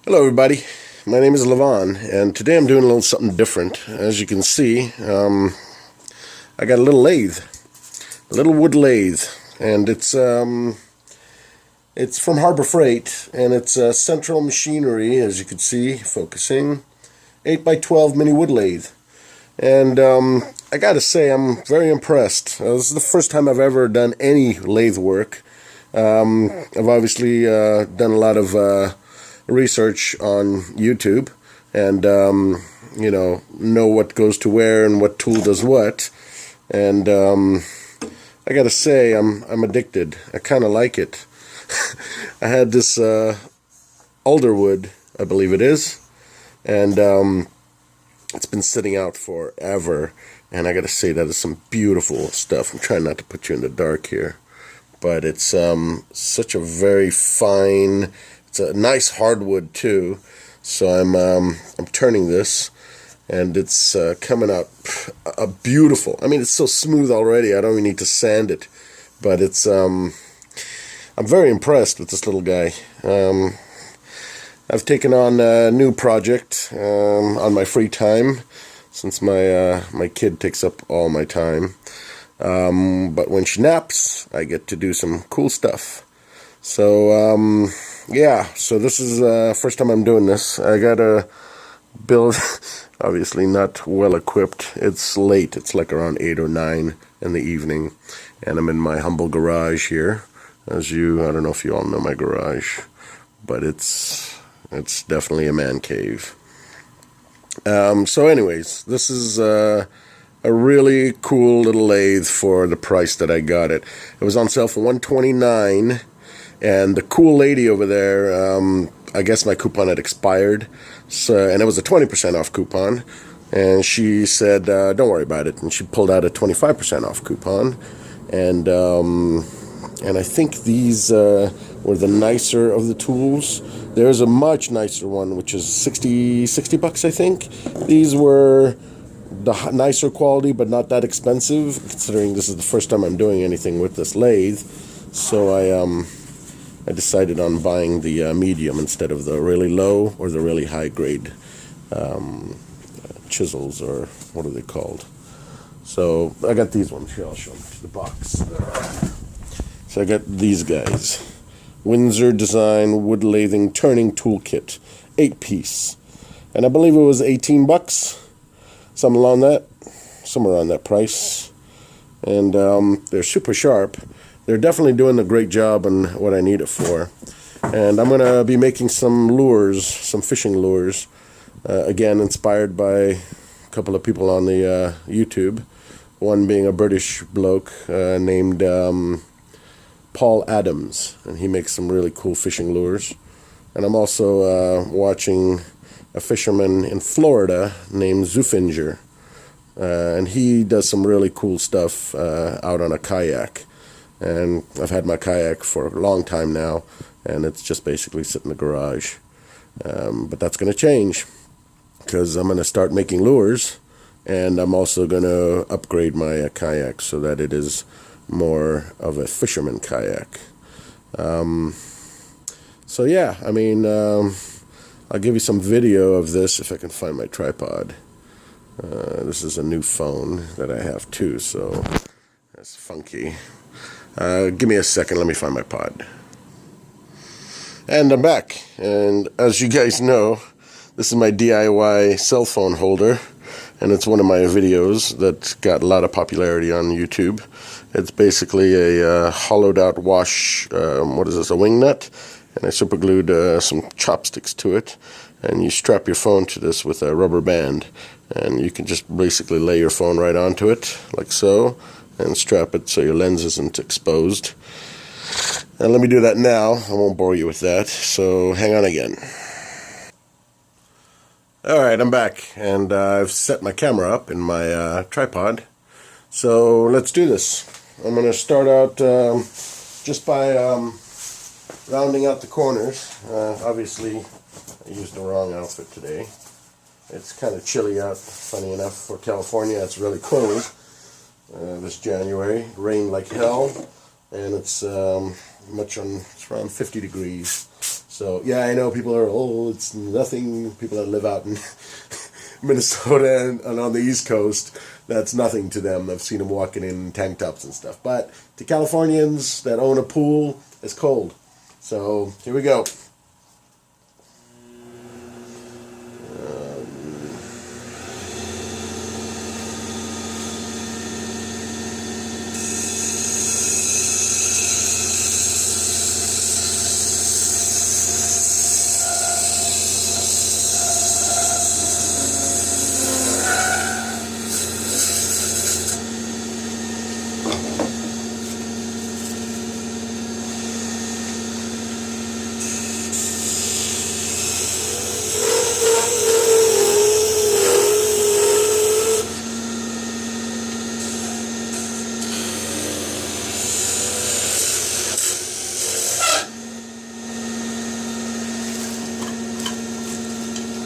Hello everybody, my name is Levon, and today I'm doing a little something different. As you can see, I got a little lathe, a little wood lathe, and it's from Harbor Freight, and it's Central Machinery, as you can see, focusing, 8x12 mini wood lathe. And I gotta say, I'm very impressed. This is the first time I've ever done any lathe work. I've obviously done a lot of research on YouTube and know what goes to where and what tool does what, and I gotta say I'm addicted. I kind of like it. I had this alderwood, I believe it is, and it's been sitting out forever, and I gotta say that is some beautiful stuff. I'm trying not to put you in the dark here, but it's such a very fine. It's a nice hardwood too, so I'm turning this, and it's coming out beautiful. I mean, it's so smooth already. I don't even need to sand it, but it's I'm very impressed with this little guy. I've taken on a new project on my free time, since my kid takes up all my time. But when she naps, I get to do some cool stuff. So yeah, so this is first time I'm doing this. I gotta build, obviously not well equipped. It's late. It's like around 8 or 9 in the evening, and I'm in my humble garage here. I don't know if you all know my garage, but it's definitely a man cave. So anyways, this is a really cool little lathe for the price that I got it. It was on sale for $129. And the cool lady over there, I guess my coupon had expired, so, and it was a 20% off coupon, and she said, don't worry about it, and she pulled out a 25% off coupon, and I think these were the nicer of the tools. There's a much nicer one, which is 60 bucks, I think. These were the nicer quality, but not that expensive, considering this is the first time I'm doing anything with this lathe, so I decided on buying the medium instead of the really low or the really high grade chisels, or what are they called? So I got these ones here. I'll show them to the box. So I got these guys. Windsor Design Wood Lathing Turning Toolkit, 8-piece. And I believe it was 18 bucks, somewhere around that price. And they're super sharp. They're definitely doing a great job on what I need it for. And I'm going to be making some lures, some fishing lures. Again, inspired by a couple of people on the YouTube. One being a British bloke named Paul Adams. And he makes some really cool fishing lures. And I'm also watching a fisherman in Florida named Zufinger. And he does some really cool stuff out on a kayak. And I've had my kayak for a long time now, and it's just basically sitting in the garage. But that's going to change, because I'm going to start making lures, and I'm also going to upgrade my kayak so that it is more of a fisherman kayak. So yeah, I mean, I'll give you some video of this if I can find my tripod. This is a new phone that I have too, so that's funky. Give me a second, let me find my pod. And I'm back, and as you guys know, this is my DIY cell phone holder, and it's one of my videos that got a lot of popularity on YouTube. It's basically a hollowed out wash, a wing nut, and I super glued some chopsticks to it, and you strap your phone to this with a rubber band, and you can just basically lay your phone right onto it, like so, and strap it so your lens isn't exposed. And let me do that now. I won't bore you with that, so hang on again. Alright, I'm back, and I've set my camera up in my tripod. So let's do this. I'm going to start out just by rounding out the corners. Obviously, I used the wrong outfit today. It's kind of chilly out, funny enough, for California. It's really cold. This January, it rained like hell, and it's around 50 degrees. So yeah, I know people are, oh, it's nothing. People that live out in Minnesota and on the East Coast, that's nothing to them. I've seen them walking in tank tops and stuff. But to Californians that own a pool, it's cold. So here we go.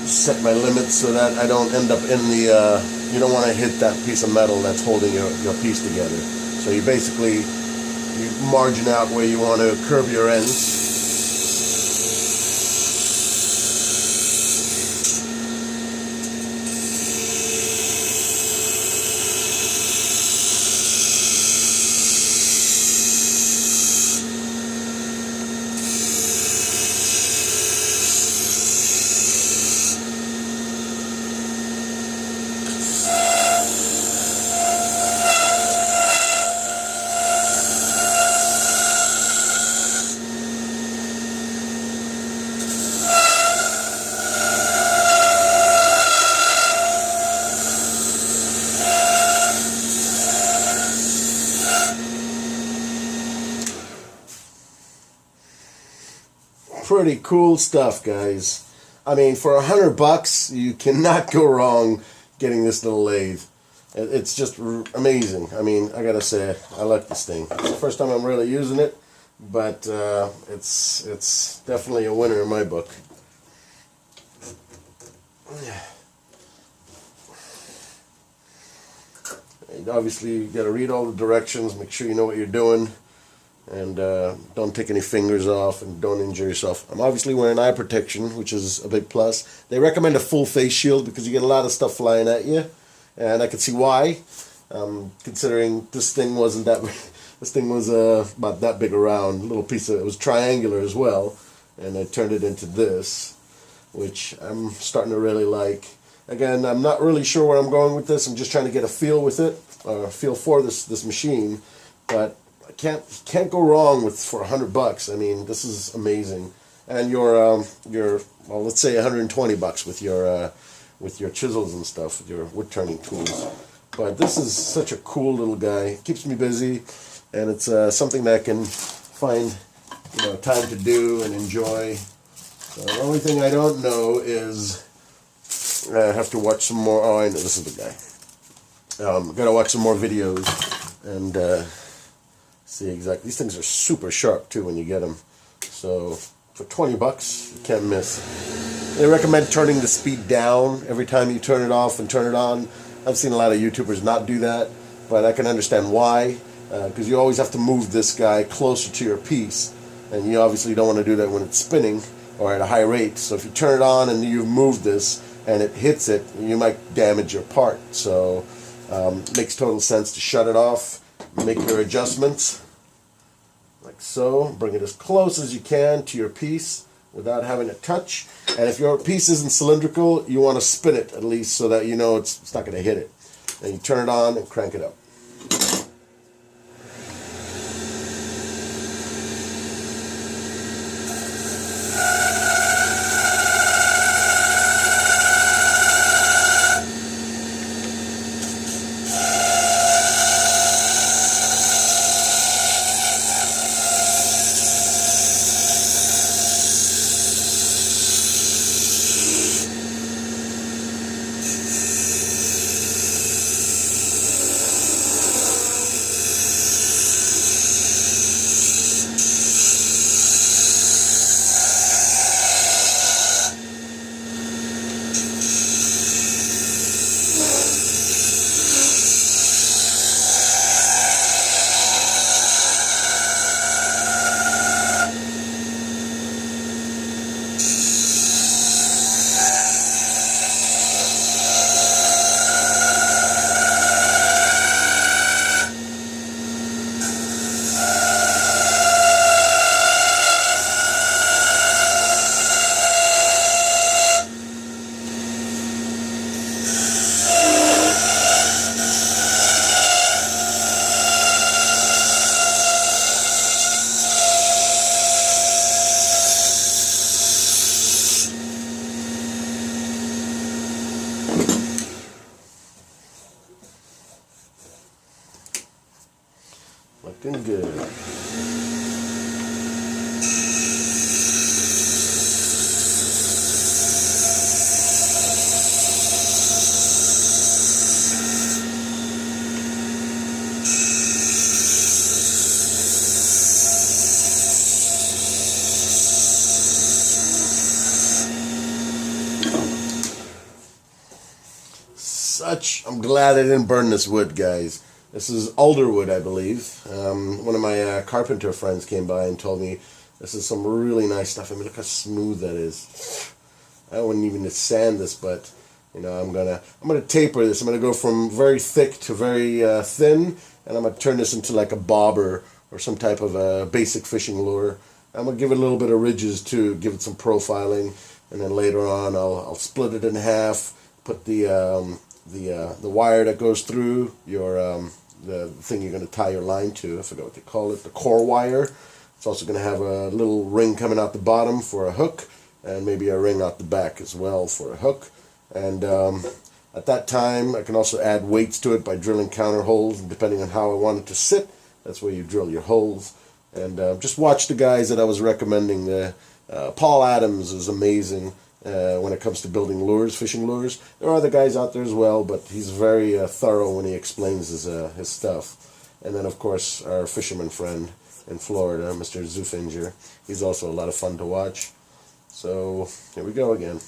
Set my limits so that I don't end up in the, you don't want to hit that piece of metal that's holding your piece together. So you basically, you margin out where you want to curve your ends. Pretty cool stuff, guys. I mean, for $100, you cannot go wrong getting this little lathe. It's just amazing. I mean, I gotta say, I like this thing. It's the first time I'm really using it, but it's definitely a winner in my book. And obviously, you gotta read all the directions, make sure you know what you're doing. And don't take any fingers off and don't injure yourself. I'm obviously wearing eye protection, which is a big plus. They recommend a full face shield because you get a lot of stuff flying at you. And I can see why, considering this thing wasn't that big. This thing was about that big around, little piece of, it was triangular as well. And I turned it into this, which I'm starting to really like. Again, I'm not really sure where I'm going with this. I'm just trying to get a feel with it, or a feel for this machine. But can't go wrong with for $100. I mean, this is amazing, and your well, let's say $120 with your chisels and stuff, with your wood turning tools. But this is such a cool little guy. It keeps me busy, and it's something that I can find time to do and enjoy. So the only thing I don't know is I have to watch some more. Oh, I know this is the guy. Gotta watch some more videos and. See exactly. These things are super sharp too when you get them. So for $20, you can't miss. They recommend turning the speed down every time you turn it off and turn it on. I've seen a lot of YouTubers not do that, but I can understand why. Because you always have to move this guy closer to your piece, and you obviously don't want to do that when it's spinning or at a high rate. So if you turn it on and you move this and it hits it, you might damage your part. So it makes total sense to shut it off. Make your adjustments like so. Bring it as close as you can to your piece without having to touch. And if your piece isn't cylindrical, you want to spin it at least so that you know it's not going to hit it. And you turn it on and crank it up. looking good. I'm glad I didn't burn this wood, guys. This is alder wood, I believe. One of my carpenter friends came by and told me this is some really nice stuff. I mean, look how smooth that is. I wouldn't even sand this, but you know, I'm gonna taper this. I'm gonna go from very thick to very thin, and I'm gonna turn this into like a bobber or some type of a basic fishing lure. I'm gonna give it a little bit of ridges too, give it some profiling, and then later on I'll split it in half, put the wire that goes through your the thing you're going to tie your line to. I forgot what they call it, the core wire. It's also going to have a little ring coming out the bottom for a hook, and maybe a ring out the back as well for a hook. And at that time, I can also add weights to it by drilling counter holes, and depending on how I want it to sit, that's where you drill your holes. And just watch the guys that I was recommending. Paul Adams is amazing. When it comes to building lures, fishing lures. There are other guys out there as well, but he's very thorough when he explains his stuff. And then, of course, our fisherman friend in Florida, Mr. Zoofinger. He's also a lot of fun to watch. So, here we go again.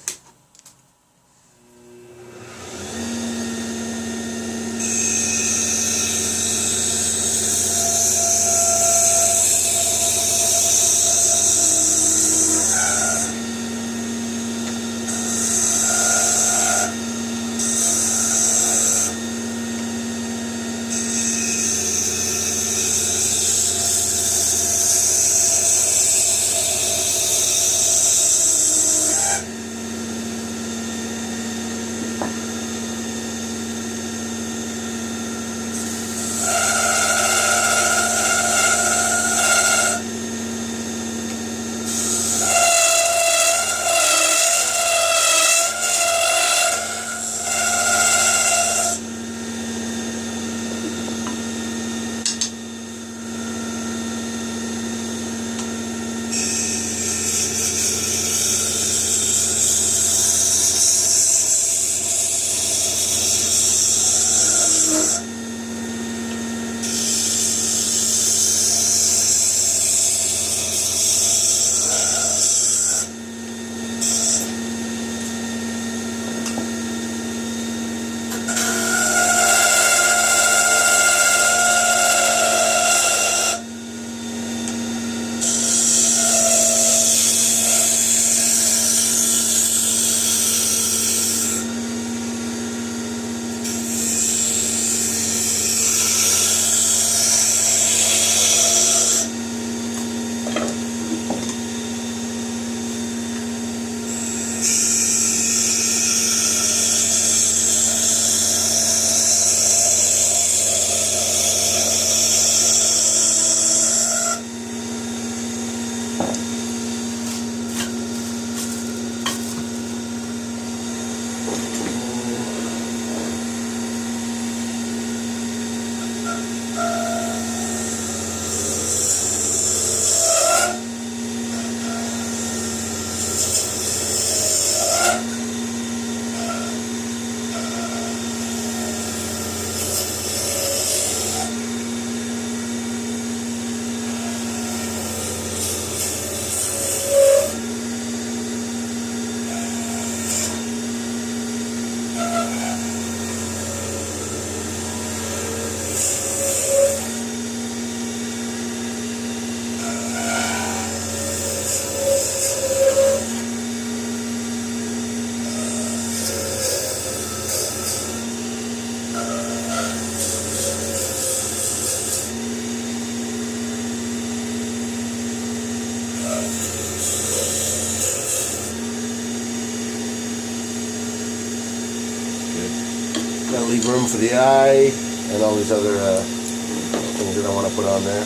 Gotta leave room for the eye and all these other things that I want to put on there.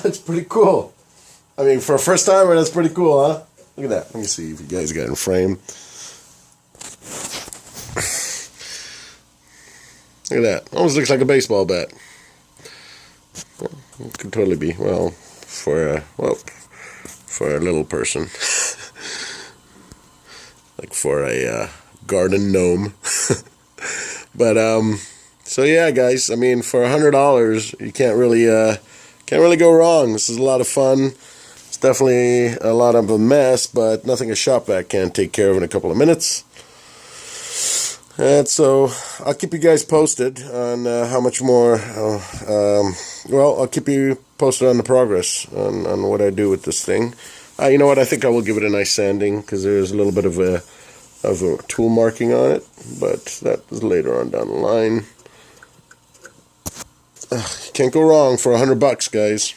It's pretty cool. I mean, for a first timer, that's pretty cool, huh? Look at that. Let me see if you guys got it in frame. Look at that. Almost looks like a baseball bat. Well, it could totally be. Well, for a little person. Like for a garden gnome. But so yeah, guys. I mean, for $100, you can't really go wrong. This is a lot of fun. It's definitely a lot of a mess, but nothing a shop vac can't take care of in a couple of minutes. And so I'll keep you guys posted on how much more. Well, I'll keep you posted on the progress on what I do with this thing. You know what? I think I will give it a nice sanding because there's a little bit of a tool marking on it, but that is later on down the line. Can't go wrong for $100, guys.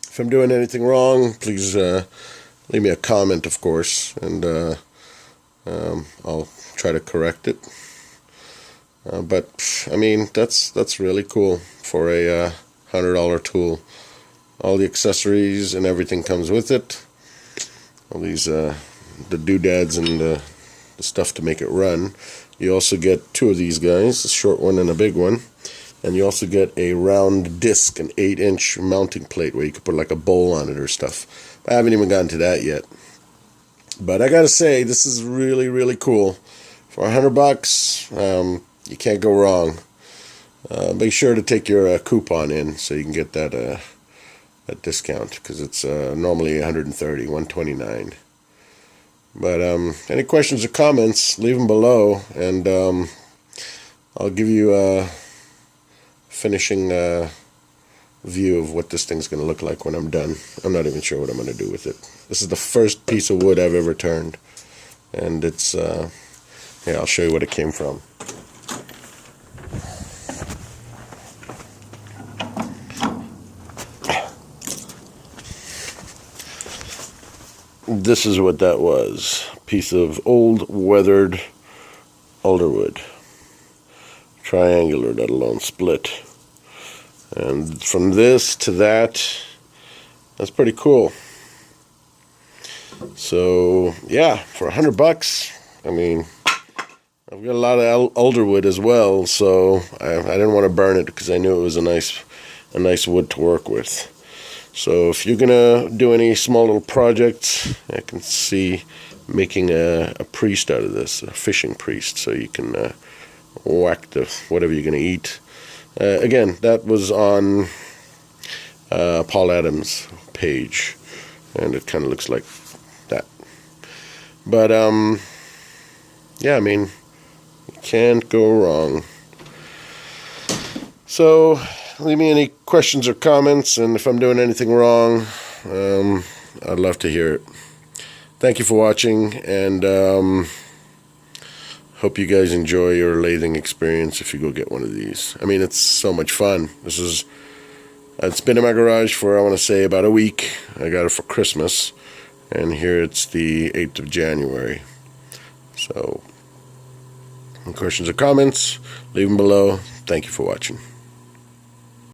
If I'm doing anything wrong, please leave me a comment, of course, and I'll try to correct it. But I mean, that's really cool for a $100 tool. All the accessories and everything comes with it. All these the doodads and the stuff to make it run. You also get two of these guys, a short one and a big one. And you also get a round disc, an 8-inch mounting plate where you could put like a bowl on it or stuff. I haven't even gotten to that yet. But I gotta say, this is really, really cool. For $100, you can't go wrong. Make sure to take your coupon in so you can get that discount, because it's normally $130, $129. But any questions or comments, leave them below, and I'll give you a finishing view of what this thing's going to look like when I'm done. I'm not even sure what I'm going to do with it. This is the first piece of wood I've ever turned, and it's yeah, I'll show you what it came from. This is what that was. A piece of old weathered alderwood. Triangular, let alone split. And from this to that, that's pretty cool. So yeah, for $100, I mean, I've got a lot of alderwood as well, so I didn't want to burn it because I knew it was a nice wood to work with. So if you're gonna do any small little projects, I can see making a priest out of this, a fishing priest, so you can whack the whatever you're gonna eat. Again, that was on Paul Adams' page, and it kind of looks like that. But yeah, I mean, you can't go wrong. So leave me any questions or comments, and if I'm doing anything wrong, I'd love to hear it. Thank you for watching, and hope you guys enjoy your lathing experience if you go get one of these. I mean, it's so much fun. It's been in my garage for, I want to say, about a week. I got it for Christmas, and here it's the 8th of January. So, any questions or comments, leave them below. Thank you for watching.